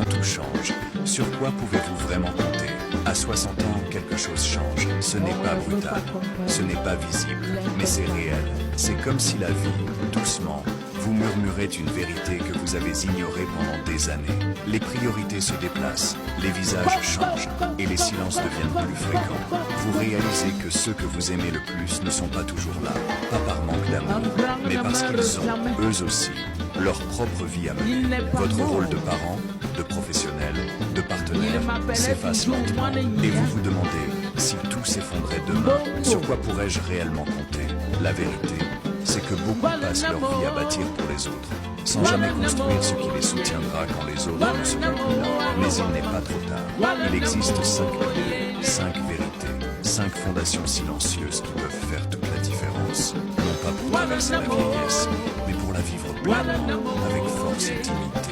en tout change. Sur quoi pouvez-vous vraiment compter? À 60 ans, quelque chose change. Ce n'est pas brutal, ce n'est pas visible, mais c'est réel. C'est comme si la vie, doucement, vous murmurait une vérité que vous avez ignorée pendant des années. Les priorités se déplacent, les visages changent et les silences deviennent plus fréquents. Vous réalisez que ceux que vous aimez le plus ne sont pas toujours là, pas par manque d'amour, mais parce qu'ils ont, eux aussi, leur propre vie à mener. Votre rôle de parent, de professionnel, de partenaire s'efface lentement et vous vous demandez si tout s'effondrait demain, sur quoi pourrais-je réellement compter? La vérité, c'est que beaucoup passent leur vie à bâtir pour les autres, sans jamais construire ce qui les soutiendra quand les autres ne seront plus là. Mais il n'est pas trop tard. Il existe 5 piliers, 5 vérités, 5 fondations silencieuses qui peuvent faire toute la différence. Non pas pour traverser la vieillesse, mais pour la vivre pleinement, avec force et dignité.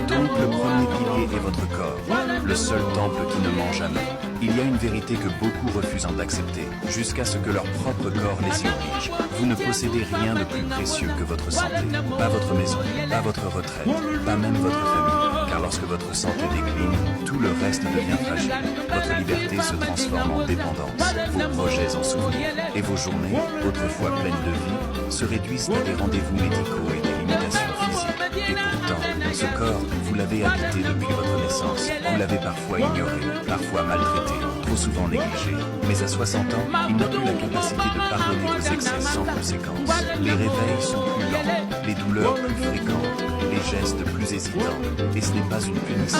Donc le premier pilier est votre corps, le seul temple qui ne ment jamais. Il y a une vérité que beaucoup refusent d'accepter, jusqu'à ce que leur propre corps les y oblige. Vous ne possédez rien de plus précieux que votre santé, pas votre maison, pas votre retraite, pas même votre famille, car lorsque votre santé décline, tout le reste devient fragile. Votre liberté se transforme en dépendance, vos projets en souvenirs, et vos journées, autrefois pleines de vie, se réduisent à des rendez-vous médicaux et des limitations physiques. Et pourtant, ce corps, vous l'avez habité depuis votre naissance, vous l'avez parfois ignoré, parfois maltraité, trop souvent négligé. Mais à 60 ans, il n'a plus la capacité de pardonner vos excès sans conséquence. Les réveils sont plus lents, les douleurs plus fréquentes, les gestes plus hésitants. Et ce n'est pas une punition,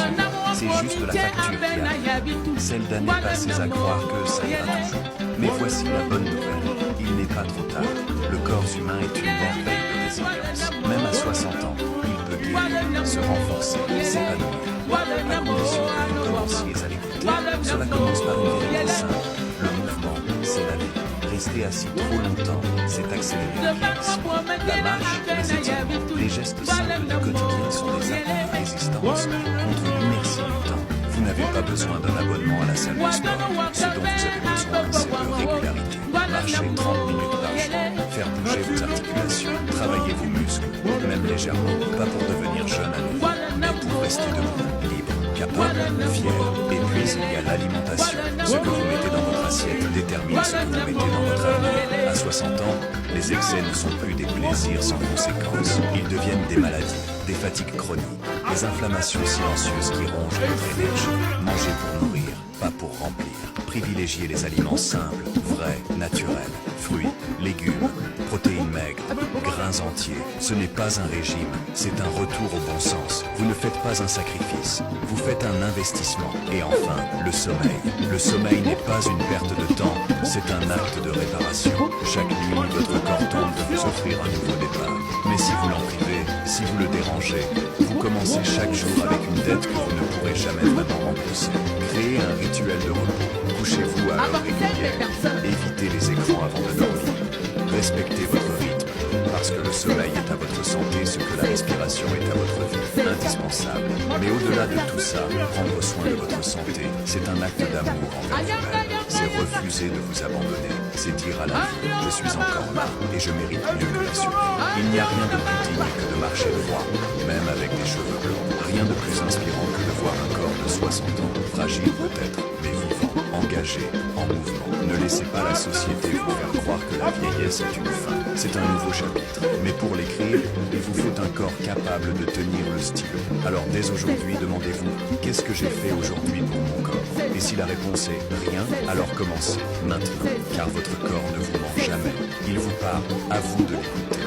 c'est juste la facture qui arrive. Celle d'années passées à croire que ça ira toujours. Mais voici la bonne nouvelle, il n'est pas trop tard. Le corps humain est une merveille de résilience. Même à 60 ans, il peut guérir, se renforcer, s'épanouir. À condition que vous commenciez à l'écouter. Cela commence par une vérité simple. Le mouvement, c'est la vie. Rester assis trop longtemps, c'est accélérer le vieillissement. La marche, les étirements, les gestes simples du quotidien sont des actes de résistance contre l'inertie du temps. Vous n'avez pas besoin d'un abonnement à la salle de sport. Ce dont vous avez besoin, c'est de régularité. Marchez 30 minutes par jour, faire bouger vos articulations, travailler vos muscles, même légèrement, pas pour devenir jeune à nouveau, mais pour rester debout, libre, capable, fier. Et puis il y a l'alimentation. Ce que vous mettez dans votre assiette détermine ce que vous mettez dans votre avenir. À 60 ans, les excès ne sont plus des plaisirs sans conséquences. Ils deviennent des maladies, des fatigues chroniques, des inflammations silencieuses qui rongent votre énergie. Mangez pour nourrir, pas pour remplir. Privilégiez les aliments simples, vrais, naturels, fruits, légumes, protéines maigres, grains entiers. Ce n'est pas un régime, c'est un retour au bon sens. Vous ne faites pas un sacrifice, vous faites un investissement. Et enfin, le sommeil. Le sommeil n'est pas une perte de temps, c'est un acte de réparation. Chaque nuit, votre corps tente de vous offrir un nouveau départ. Mais si vous l'en privez, si vous le dérangez, vous commencez chaque jour avec une dette que vous ne pourrez jamais vraiment rembourser. Créez un rituel de repos. Couchez-vous à heure régulière. Évitez les écrans avant de dormir. Respectez votre rythme, parce que le sommeil est à votre santé ce que la respiration est à votre vie. Indispensable. Mais au-delà de tout ça, prendre soin de votre santé, c'est un acte d'amour envers vous-même. C'est refuser de vous abandonner. C'est dire à la vie, je suis encore là et je mérite mieux que la survie. Il n'y a rien de plus digne que de marcher droit, même avec des cheveux blancs. Rien de plus inspirant que de voir un corps de 60 ans, fragile peut-être, mais vivant, engagé, en mouvement. Ne laissez pas la société vous faire croire que la vieillesse est une fin. C'est un nouveau chapitre. Mais pour l'écrire, il vous faut un corps capable de tenir le stylo. Alors dès aujourd'hui, demandez-vous, qu'est-ce que j'ai fait aujourd'hui pour mon corps? Et si la réponse est rien, alors commencez maintenant, car votre corps ne vous ment jamais. Il vous parle, à vous de l'écouter.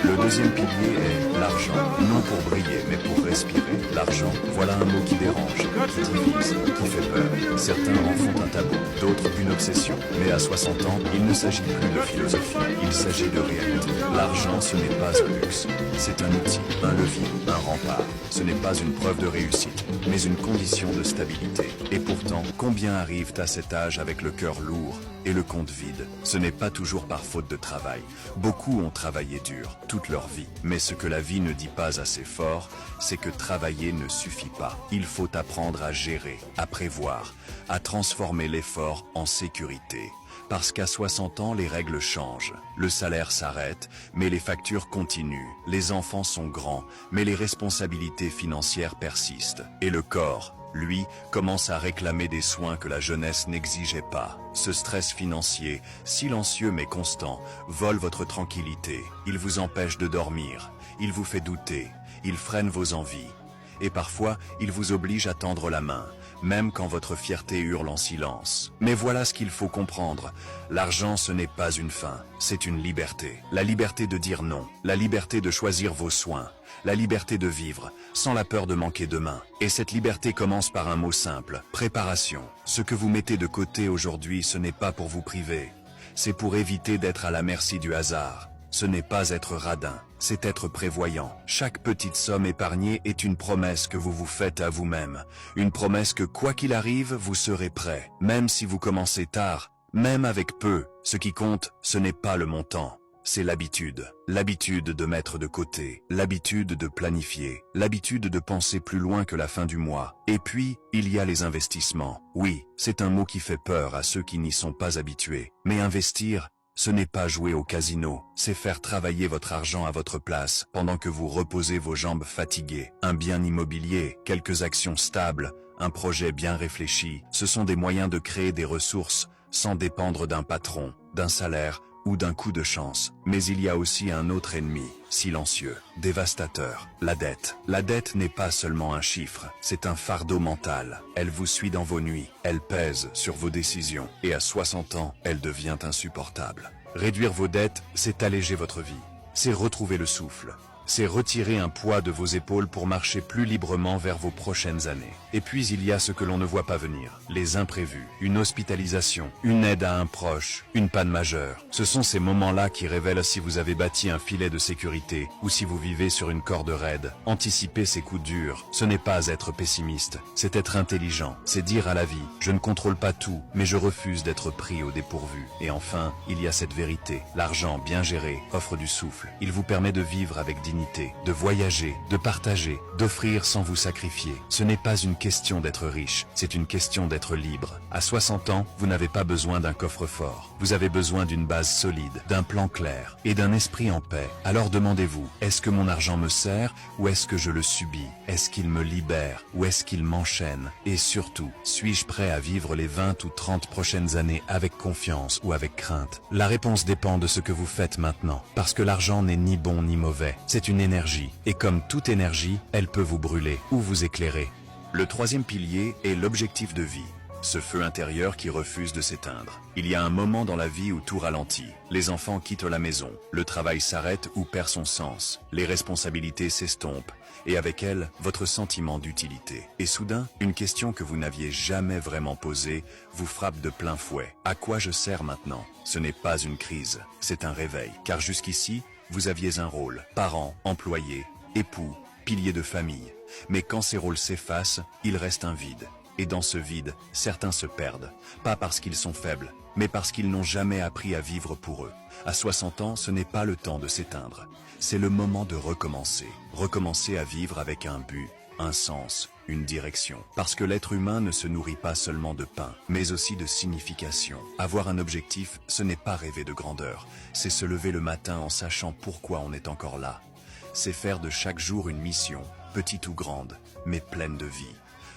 Le deuxième pilier est l'argent. Non pour briller, mais pour respirer. L'argent, voilà un mot qui dérange, qui divise, qui fait peur. Certains en font un tabou, d'autres une obsession. Mais à 60 ans, il ne s'agit plus de philosophie, il s'agit de réalité. L'argent, ce n'est pas un luxe, c'est un outil, un levier, un rempart. Ce n'est pas une preuve de réussite, mais une condition de stabilité. Et pourtant, combien arrivent à cet âge avec le cœur lourd et le compte vide? Ce n'est pas toujours par faute de travail. Beaucoup ont travaillé dur, toute leur vie. Mais ce que la vie ne dit pas assez fort, c'est que travailler ne suffit pas. Il faut apprendre à gérer, à prévoir, à transformer l'effort en sécurité. Parce qu'à 60 ans, les règles changent. Le salaire s'arrête, mais les factures continuent. Les enfants sont grands, mais les responsabilités financières persistent. Et le corps, lui, commence à réclamer des soins que la jeunesse n'exigeait pas. Ce stress financier, silencieux mais constant, vole votre tranquillité. Il vous empêche de dormir. Il vous fait douter. Il freine vos envies. Et parfois, il vous oblige à tendre la main, même quand votre fierté hurle en silence. Mais voilà ce qu'il faut comprendre. L'argent, ce n'est pas une fin, c'est une liberté. La liberté de dire non, la liberté de choisir vos soins, la liberté de vivre, sans la peur de manquer demain. Et cette liberté commence par un mot simple, préparation. Ce que vous mettez de côté aujourd'hui, ce n'est pas pour vous priver. C'est pour éviter d'être à la merci du hasard. Ce n'est pas être radin, c'est être prévoyant. Chaque petite somme épargnée est une promesse que vous vous faites à vous-même. Une promesse que quoi qu'il arrive, vous serez prêt. Même si vous commencez tard, même avec peu, ce qui compte, ce n'est pas le montant. C'est l'habitude. L'habitude de mettre de côté, l'habitude de planifier, l'habitude de penser plus loin que la fin du mois. Et puis, il y a les investissements. Oui, c'est un mot qui fait peur à ceux qui n'y sont pas habitués. Mais investir, ce n'est pas jouer au casino, c'est faire travailler votre argent à votre place pendant que vous reposez vos jambes fatiguées. Un bien immobilier, quelques actions stables, un projet bien réfléchi, ce sont des moyens de créer des ressources sans dépendre d'un patron, d'un salaire ou d'un coup de chance. Mais il y a aussi un autre ennemi, silencieux, dévastateur, la dette. La dette n'est pas seulement un chiffre, c'est un fardeau mental. Elle vous suit dans vos nuits, elle pèse sur vos décisions, et à 60 ans, elle devient insupportable. Réduire vos dettes, c'est alléger votre vie, c'est retrouver le souffle. C'est retirer un poids de vos épaules pour marcher plus librement vers vos prochaines années. Et puis il y a ce que l'on ne voit pas venir, les imprévus, une hospitalisation, une aide à un proche, une panne majeure. Ce sont ces moments-là qui révèlent si vous avez bâti un filet de sécurité ou si vous vivez sur une corde raide. Anticiper ces coups durs, ce n'est pas être pessimiste, c'est être intelligent, c'est dire à la vie, je ne contrôle pas tout, mais je refuse d'être pris au dépourvu. Et enfin, il y a cette vérité, l'argent bien géré offre du souffle, il vous permet de vivre avec dignité, de voyager, de partager, d'offrir sans vous sacrifier. Ce n'est pas une question d'être riche, c'est une question d'être libre. À 60 ans, vous n'avez pas besoin d'un coffre-fort. Vous avez besoin d'une base solide, d'un plan clair et d'un esprit en paix. Alors demandez-vous, est-ce que mon argent me sert ou est-ce que je le subis? Est-ce qu'il me libère ou est-ce qu'il m'enchaîne? Et surtout, suis-je prêt à vivre les 20 ou 30 prochaines années avec confiance ou avec crainte? La réponse dépend de ce que vous faites maintenant, parce que l'argent n'est ni bon ni mauvais. C'est une énergie, et comme toute énergie, elle peut vous brûler ou vous éclairer. Le troisième pilier est l'objectif de vie. Ce feu intérieur qui refuse de s'éteindre. Il y a un moment dans la vie où tout ralentit. Les enfants quittent la maison, le travail s'arrête ou perd son sens, les responsabilités s'estompent, et avec elles, votre sentiment d'utilité. Et soudain, une question que vous n'aviez jamais vraiment posée vous frappe de plein fouet. À quoi je sers maintenant? Ce n'est pas une crise, c'est un réveil. Car jusqu'ici, vous aviez un rôle, parent, employé, époux, pilier de famille. Mais quand ces rôles s'effacent, il reste un vide. Et dans ce vide, certains se perdent, pas parce qu'ils sont faibles, mais parce qu'ils n'ont jamais appris à vivre pour eux. À 60 ans, ce n'est pas le temps de s'éteindre. C'est le moment de recommencer. Recommencer à vivre avec un but, un sens, une direction. Parce que l'être humain ne se nourrit pas seulement de pain, mais aussi de signification. Avoir un objectif, ce n'est pas rêver de grandeur. C'est se lever le matin en sachant pourquoi on est encore là. C'est faire de chaque jour une mission, petite ou grande, mais pleine de vie.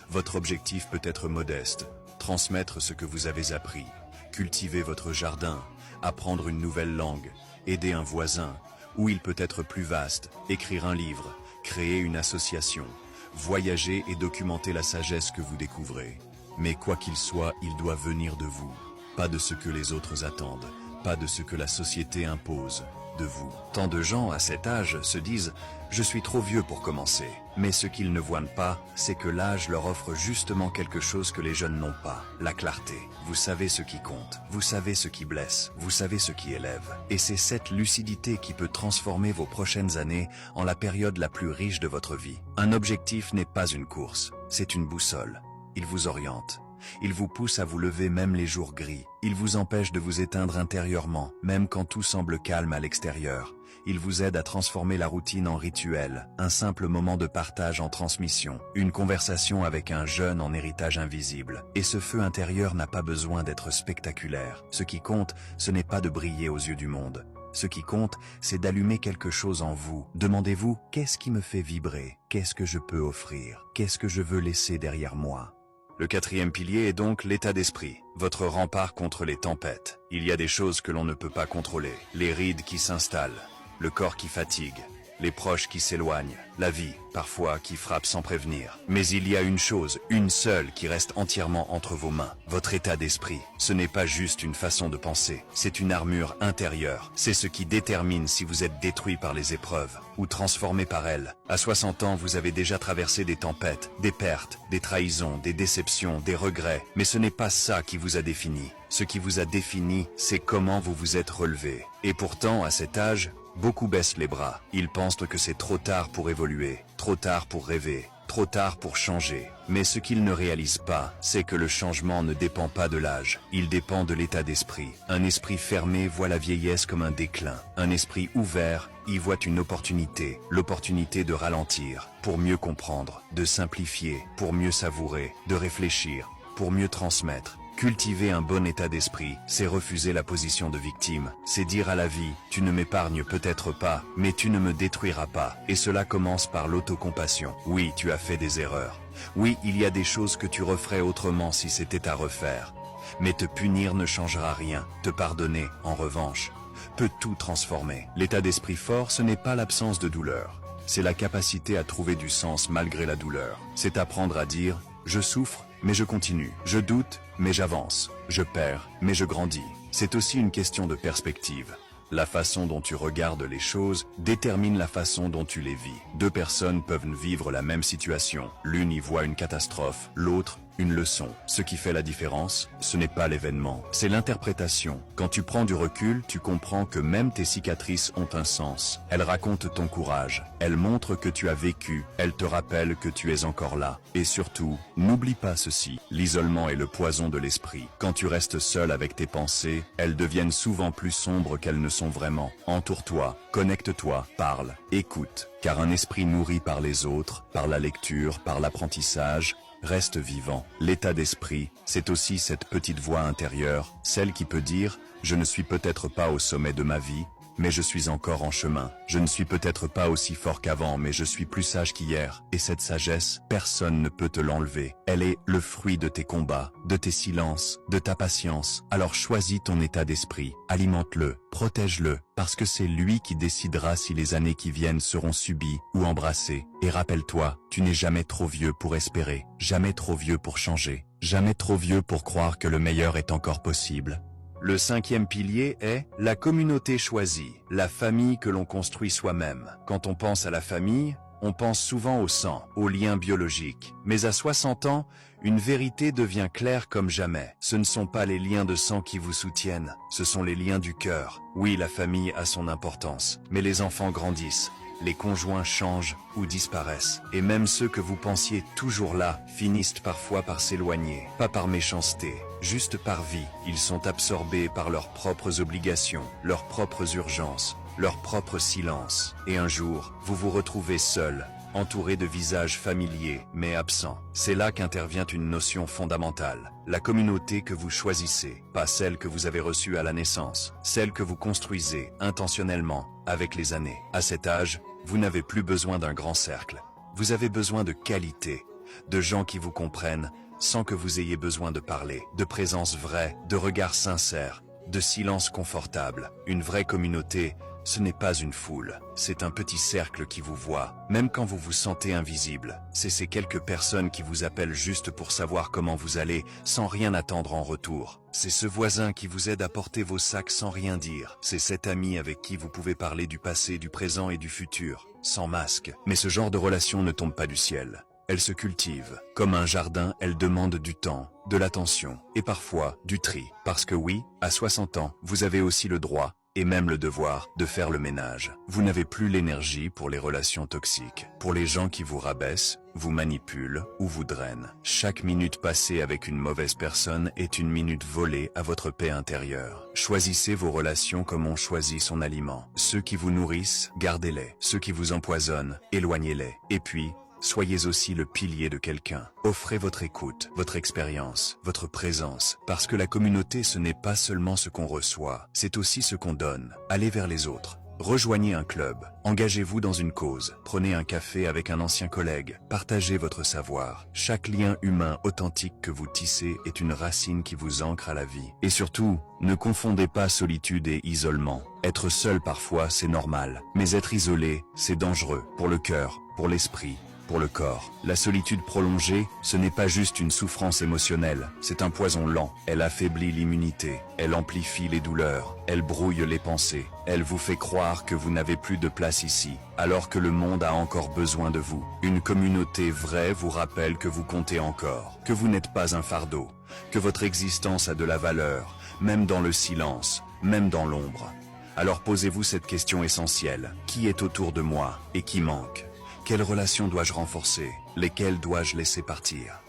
Votre objectif peut être modeste, transmettre ce que vous avez appris, cultiver votre jardin, apprendre une nouvelle langue, aider un voisin, ou il peut être plus vaste, écrire un livre, créer une association, voyager et documenter la sagesse que vous découvrez. Mais quoi qu'il soit, il doit venir de vous, pas de ce que les autres attendent, pas de ce que la société impose, de vous. Tant de gens à cet âge se disent « je suis trop vieux pour commencer ». Mais ce qu'ils ne voient pas, c'est que l'âge leur offre justement quelque chose que les jeunes n'ont pas, la clarté. Vous savez ce qui compte, vous savez ce qui blesse, vous savez ce qui élève. Et c'est cette lucidité qui peut transformer vos prochaines années en la période la plus riche de votre vie. Un objectif n'est pas une course, c'est une boussole. Il vous oriente. Il vous pousse à vous lever même les jours gris. Il vous empêche de vous éteindre intérieurement, même quand tout semble calme à l'extérieur. Il vous aide à transformer la routine en rituel, un simple moment de partage en transmission, une conversation avec un jeune en héritage invisible. Et ce feu intérieur n'a pas besoin d'être spectaculaire. Ce qui compte, ce n'est pas de briller aux yeux du monde. Ce qui compte, c'est d'allumer quelque chose en vous. Demandez-vous, qu'est-ce qui me fait vibrer? Qu'est-ce que je peux offrir? Qu'est-ce que je veux laisser derrière moi? Le quatrième pilier est donc l'état d'esprit, votre rempart contre les tempêtes. Il y a des choses que l'on ne peut pas contrôler, les rides qui s'installent, le corps qui fatigue, les proches qui s'éloignent, la vie, parfois, qui frappe sans prévenir. Mais il y a une chose, une seule, qui reste entièrement entre vos mains, votre état d'esprit. Ce n'est pas juste une façon de penser, c'est une armure intérieure. C'est ce qui détermine si vous êtes détruit par les épreuves ou transformé par elles. À 60 ans, vous avez déjà traversé des tempêtes, des pertes, des trahisons, des déceptions, des regrets. Mais ce n'est pas ça qui vous a défini. Ce qui vous a défini, c'est comment vous vous êtes relevé. Et pourtant, à cet âge, beaucoup baissent les bras. Ils pensent que c'est trop tard pour évoluer, trop tard pour rêver, trop tard pour changer. Mais ce qu'ils ne réalisent pas, c'est que le changement ne dépend pas de l'âge. Il dépend de l'état d'esprit. Un esprit fermé voit la vieillesse comme un déclin. Un esprit ouvert y voit une opportunité. L'opportunité de ralentir, pour mieux comprendre, de simplifier, pour mieux savourer, de réfléchir, pour mieux transmettre. Cultiver un bon état d'esprit, c'est refuser la position de victime, c'est dire à la vie, tu ne m'épargnes peut-être pas, mais tu ne me détruiras pas. Et cela commence par l'autocompassion. Oui, tu as fait des erreurs. Oui, il y a des choses que tu referais autrement si c'était à refaire. Mais te punir ne changera rien. Te pardonner, en revanche, peut tout transformer. L'état d'esprit fort, ce n'est pas l'absence de douleur. C'est la capacité à trouver du sens malgré la douleur. C'est apprendre à dire, je souffre, mais je continue. Je doute, mais j'avance. Je perds, mais je grandis. C'est aussi une question de perspective. La façon dont tu regardes les choses détermine la façon dont tu les vis. Deux personnes peuvent vivre la même situation. L'une y voit une catastrophe, l'autre une leçon. Ce qui fait la différence, ce n'est pas l'événement, c'est l'interprétation. Quand tu prends du recul, tu comprends que même tes cicatrices ont un sens. Elles racontent ton courage, elles montrent que tu as vécu, elles te rappellent que tu es encore là. Et surtout, n'oublie pas ceci, l'isolement est le poison de l'esprit. Quand tu restes seul avec tes pensées, elles deviennent souvent plus sombres qu'elles ne sont vraiment. Entoure-toi, connecte-toi, parle, écoute, car un esprit nourri par les autres, par la lecture, par l'apprentissage, reste vivant. L'état d'esprit, c'est aussi cette petite voix intérieure, celle qui peut dire « Je ne suis peut-être pas au sommet de ma vie, mais je suis encore en chemin. Je ne suis peut-être pas aussi fort qu'avant, mais je suis plus sage qu'hier. » Et cette sagesse, personne ne peut te l'enlever. Elle est le fruit de tes combats, de tes silences, de ta patience. Alors choisis ton état d'esprit, alimente-le, protège-le, parce que c'est lui qui décidera si les années qui viennent seront subies ou embrassées. Et rappelle-toi, tu n'es jamais trop vieux pour espérer, jamais trop vieux pour changer, jamais trop vieux pour croire que le meilleur est encore possible. Le cinquième pilier est la communauté choisie, la famille que l'on construit soi-même. Quand on pense à la famille, on pense souvent au sang, aux liens biologiques. Mais à 60 ans, une vérité devient claire comme jamais. Ce ne sont pas les liens de sang qui vous soutiennent, ce sont les liens du cœur. Oui, la famille a son importance, mais les enfants grandissent. Les conjoints changent ou disparaissent. Et même ceux que vous pensiez toujours là finissent parfois par s'éloigner. Pas par méchanceté, juste par vie. Ils sont absorbés par leurs propres obligations, leurs propres urgences, leur propre silence. Et un jour, vous vous retrouvez seul, entouré de visages familiers, mais absents. C'est là qu'intervient une notion fondamentale. La communauté que vous choisissez, pas celle que vous avez reçue à la naissance, celle que vous construisez intentionnellement avec les années. À cet âge, vous n'avez plus besoin d'un grand cercle. Vous avez besoin de qualité, de gens qui vous comprennent sans que vous ayez besoin de parler, de présence vraie, de regards sincères, de silence confortable. Une vraie communauté, ce n'est pas une foule, c'est un petit cercle qui vous voit, même quand vous vous sentez invisible. C'est ces quelques personnes qui vous appellent juste pour savoir comment vous allez, sans rien attendre en retour. C'est ce voisin qui vous aide à porter vos sacs sans rien dire. C'est cet ami avec qui vous pouvez parler du passé, du présent et du futur, sans masque. Mais ce genre de relation ne tombe pas du ciel. Elle se cultive. Comme un jardin, elle demande du temps, de l'attention et parfois du tri. Parce que oui, à 60 ans, vous avez aussi le droit et même le devoir de faire le ménage. Vous n'avez plus l'énergie pour les relations toxiques, pour les gens qui vous rabaissent, vous manipulent ou vous drainent. Chaque minute passée avec une mauvaise personne est une minute volée à votre paix intérieure. Choisissez vos relations comme on choisit son aliment. Ceux qui vous nourrissent, gardez-les. Ceux qui vous empoisonnent, éloignez-les. Et puis, soyez aussi le pilier de quelqu'un. Offrez votre écoute, votre expérience, votre présence, parce que la communauté ce n'est pas seulement ce qu'on reçoit, c'est aussi ce qu'on donne. Allez vers les autres. Rejoignez un club, engagez-vous dans une cause, prenez un café avec un ancien collègue, partagez votre savoir. Chaque lien humain authentique que vous tissez est une racine qui vous ancre à la vie. Et surtout, ne confondez pas solitude et isolement. Être seul parfois, c'est normal, mais être isolé, c'est dangereux pour le cœur, pour l'esprit, pour le corps. La solitude prolongée, ce n'est pas juste une souffrance émotionnelle, c'est un poison lent. Elle affaiblit l'immunité, elle amplifie les douleurs, elle brouille les pensées, elle vous fait croire que vous n'avez plus de place ici, alors que le monde a encore besoin de vous. Une communauté vraie vous rappelle que vous comptez encore, que vous n'êtes pas un fardeau, que votre existence a de la valeur, même dans le silence, même dans l'ombre. Alors posez-vous cette question essentielle, qui est autour de moi et qui manque ? Quelles relations dois-je renforcer? Lesquelles dois-je laisser partir?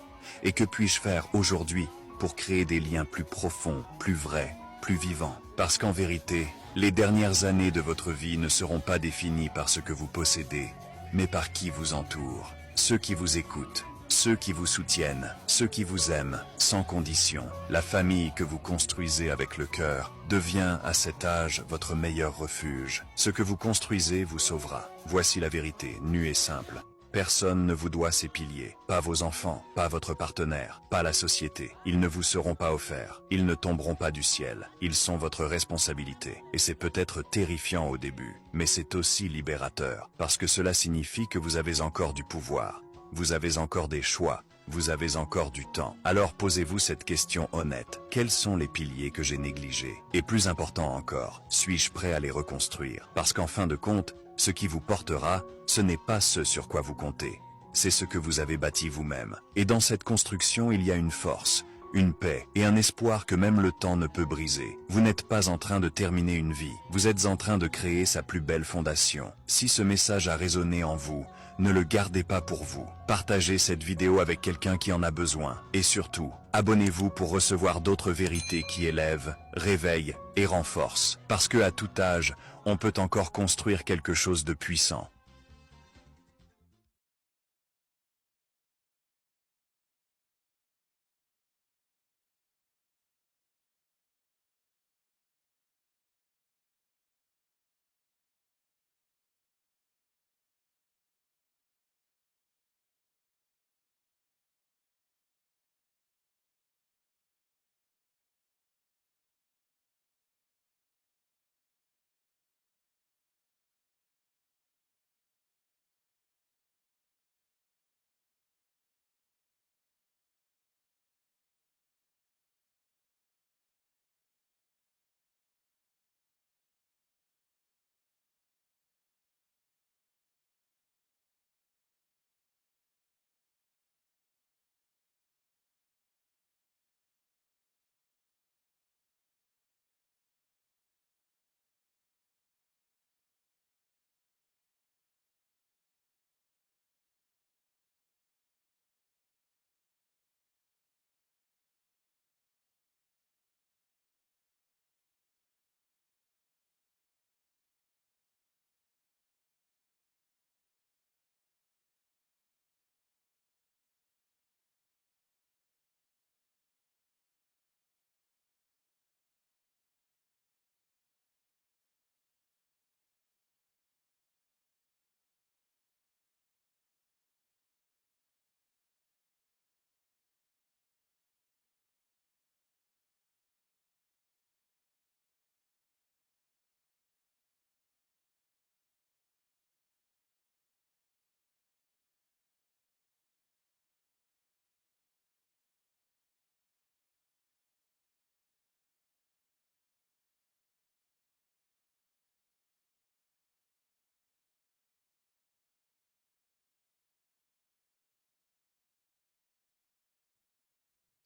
Et que puis-je faire aujourd'hui pour créer des liens plus profonds, plus vrais, plus vivants? Parce qu'en vérité, les dernières années de votre vie ne seront pas définies par ce que vous possédez, mais par qui vous entoure, ceux qui vous écoutent, ceux qui vous soutiennent, ceux qui vous aiment, sans condition. La famille que vous construisez avec le cœur devient à cet âge votre meilleur refuge. Ce que vous construisez vous sauvera. Voici la vérité, nue et simple. Personne ne vous doit ces piliers. Pas vos enfants, pas votre partenaire, pas la société. Ils ne vous seront pas offerts. Ils ne tomberont pas du ciel. Ils sont votre responsabilité. Et c'est peut-être terrifiant au début, mais c'est aussi libérateur, parce que cela signifie que vous avez encore du pouvoir. Vous avez encore des choix, vous avez encore du temps. Alors posez-vous cette question honnête. Quels sont les piliers que j'ai négligés? Et plus important encore, suis-je prêt à les reconstruire? Parce qu'en fin de compte, ce qui vous portera, ce n'est pas ce sur quoi vous comptez. C'est ce que vous avez bâti vous-même. Et dans cette construction, il y a une force, une paix et un espoir que même le temps ne peut briser. Vous n'êtes pas en train de terminer une vie, vous êtes en train de créer sa plus belle fondation. Si ce message a résonné en vous, ne le gardez pas pour vous. Partagez cette vidéo avec quelqu'un qui en a besoin. Et surtout, abonnez-vous pour recevoir d'autres vérités qui élèvent, réveillent et renforcent. Parce que à tout âge, on peut encore construire quelque chose de puissant.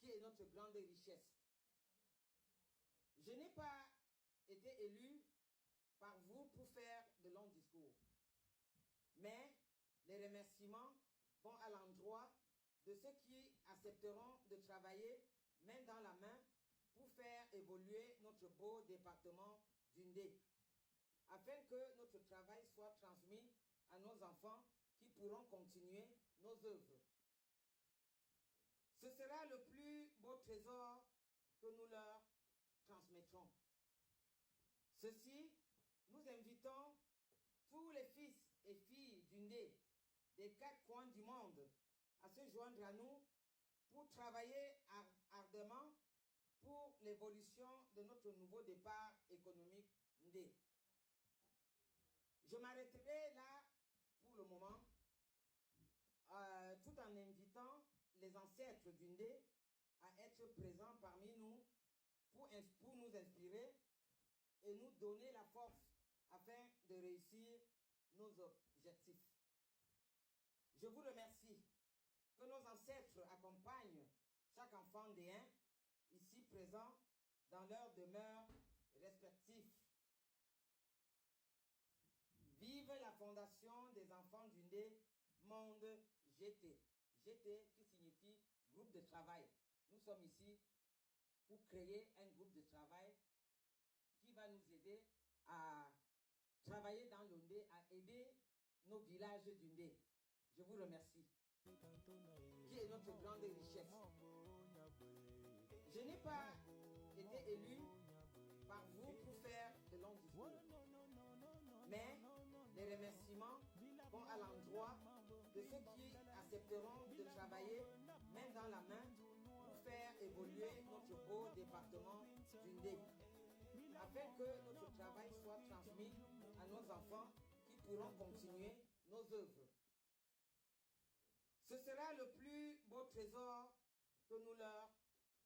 Qui est notre grande richesse. Je n'ai pas été élu faire de longs discours. Mais les remerciements vont à l'endroit de ceux qui accepteront de travailler main dans la main pour faire évoluer notre beau département d'Undé, afin que notre travail soit transmis à nos enfants qui pourront continuer nos œuvres. Ce sera le plus beau trésor que nous leur transmettrons. Ceci, nous invitons tous les fils et filles d'Undé, des 4 coins du monde, à se joindre à nous pour travailler ardemment pour l'évolution de notre nouveau départ économique Ndé. Je m'arrêterai là pour le moment, tout en invitant les ancêtres d'Undé à être présents parmi nous pour nous inspirer et nous donner la force afin de réussir nos objectifs. Je vous remercie que nos ancêtres accompagnent chaque enfant ndéen ici présent dans leur demeure respective. Vive la fondation des enfants d'Undé, Monde GT. GT qui signifie groupe de travail. Nous sommes ici pour créer un groupe de travail qui va nous aider à travailler dans l'Undé, à aider nos villages d'Undé. Je vous remercie. Qui est notre grande richesse. Je n'ai pas été élu par vous pour faire de longs discours. Mais les remerciements vont à l'endroit de ceux qui accepteront de travailler main dans la main pour faire évoluer notre beau département d'Undé, afin que notre travail soit transmis à nos enfants qui pourront continuer nos œuvres. Ce sera le plus beau trésor que nous leur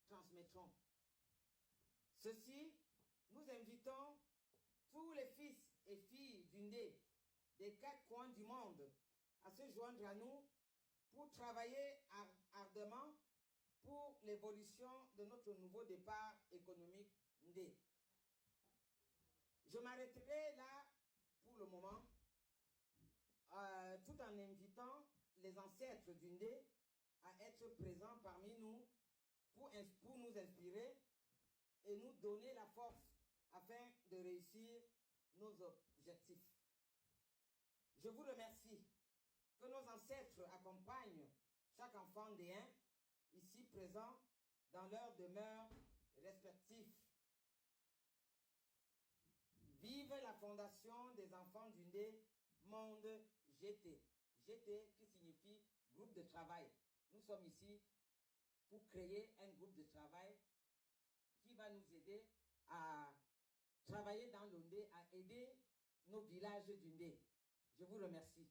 transmettrons. Ceci, nous invitons tous les fils et filles d'Undé, des 4 coins du monde, à se joindre à nous pour travailler ardemment pour l'évolution de notre nouveau départ économique Ndé. Je m'arrêterai là pour le moment, tout en invitant les ancêtres d'Undé à être présents parmi nous pour nous inspirer et nous donner la force afin de réussir nos objectifs. Je vous remercie que nos ancêtres accompagnent chaque enfant ndéen ici présent dans leur demeure respective. Vive la fondation des enfants d'Undé, Monde GT. GT qui signifie groupe de travail. Nous sommes ici pour créer un groupe de travail qui va nous aider à travailler dans l'Undé, à aider nos villages d'Undé. Je vous remercie.